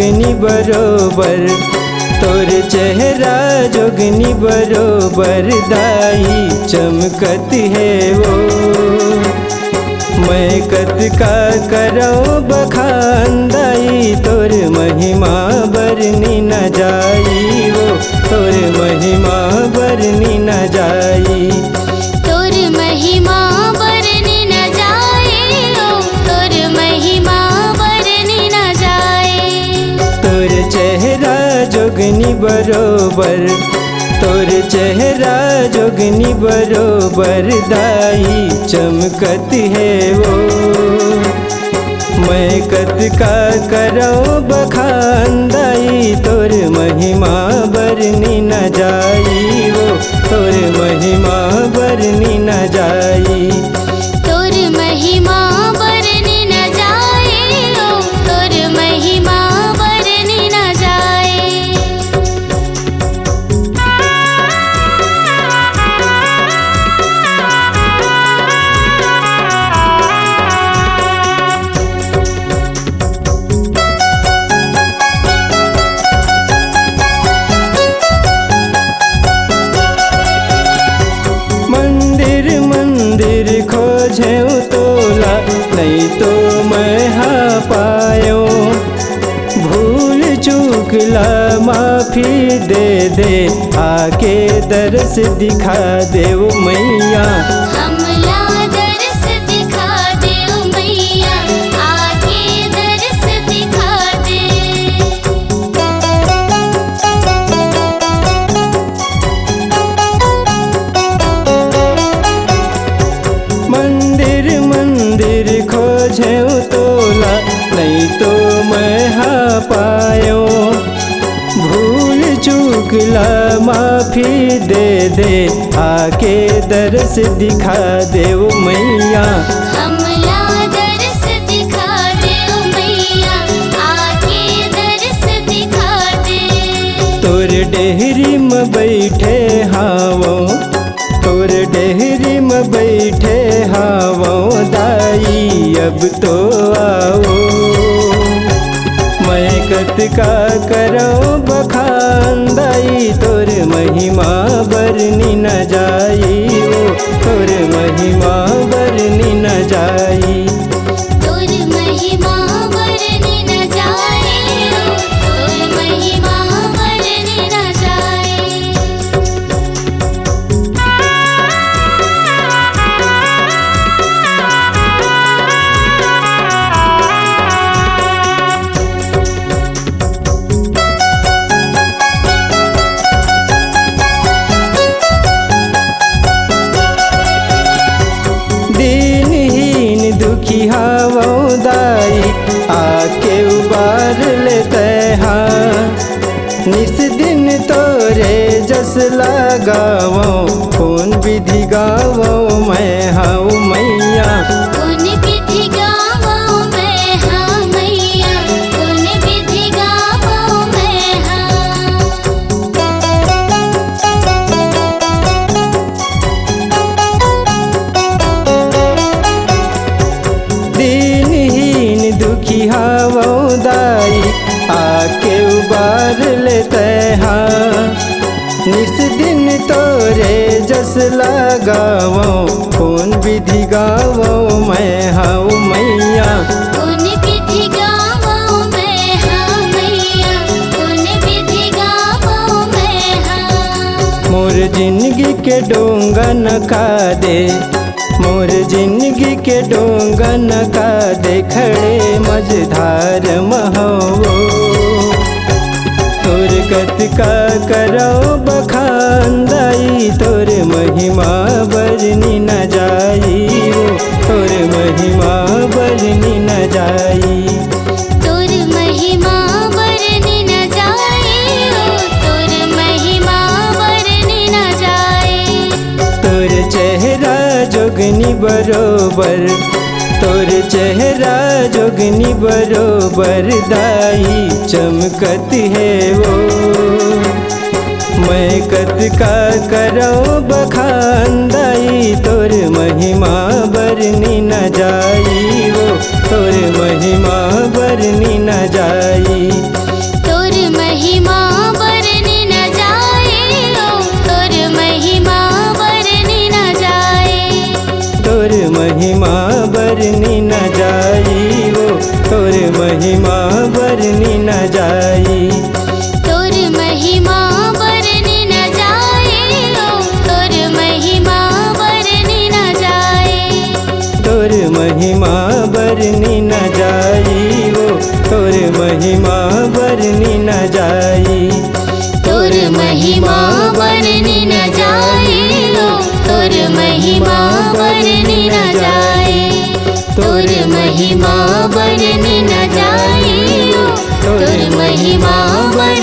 जोगनी बरोबर, तोर चेहरा जोगनी बरोबर, दाई चमकत है वो। मैं कत का करो बखान, दाई तोर महिमा बरनी न जाई वो, तोर महिमा बरनी न जाई। तोर महिमा बरनी न जाए ओ, तोर महिमा बरनी न जाए। तोर चेहरा जोगनी बरोबर, तोर चेहरा जोगनी बरोबर, दाई चमकत है वो। मैं कत का करो बखान, दाई तोर महिमा बरनी न जाई वो, तोर महिमा बरनी न जाई। तोर महिमा बरनी न जाए ओ, तोर महिमा बरनी न जाए। मंदिर मंदिर खोजे तोला, नहीं तो मैं हाँ पायो। भूल चूक ला माफी दे दे, आके दर्श दिखा दे वो मैया। हमला दर्श दिखा दे ओ मैया, आके दर्श दिखा दे। मंदिर मंदिर खोजे तोला, नहीं तो मैं हाँ पायो। भूल चूक ला माफी दे दे, आके दर्श दिखा दे वो मैया। हमला दर्श दिखा दे ओ मैया, आके दर्श दिखा दे। तोर डेहरी में बैठे हावो, तोर डेहरी में बैठे हावो, दाई अब तो आओ। मैं कत का करो बखान, दाई तोर महिमा बरनी न जाई वो, तोर महिमा बरनी न जाई। तोर महिमा बरनी न जाए ओ, तोर महिमा बरनी न जाए। दीनहीन दुखी हावो, दाई आके उबार लेते हाँ। निस दिन तोरे जस लगावो, कौन विधि गावो मैं हाउ मैया। कौन विधि गावो मैं हाँ मैया, कौन विधि गावो मैं हाँ। दीनहीन दुखी हावो, दाई आके उबार लेते हाँ। निस दिन तोरे जस लगावो, कौन विधि गावो मैं हाउ मैया। कौन विधि गावो मैं हाँ मैया, कौन विधि गावो मैं हाँ। मोर जिंदगी के डोंगा न का दे, मोर जिंदगी के डोंगा न का दे, खड़े मझधार महवो। तोर कत का करो बखान, दाई तोर महिमा बरनी न जाई वो, तोर महिमा बरनी न जाई। तोर महिमा बरनी न जाए ओ, तोर महिमा बरनी न जाए। तोर चेहरा जोगनी बरोबर, तोर चेहरा जोगनी बरोबर, दाई चमकत है वो। मैं कत का करो बखान, दाई तोर महिमा बरनी न जाई वो, तोर महिमा बरनी न जाई। महिमा बरनी न जाई वो तोर महिमा बरनी न जाई तोर महिमा बरनी न जाए ओ तोर महिमा बरनी न जाए तोर महिमा बरनी न जाई वो तोर महिमा बरनी न जाई तोर महिमा बरनी न जाए ओ तोर महिमा बरनी न जाए तोर महिमा बरनी न जाए ओ तोर महिमा बरनी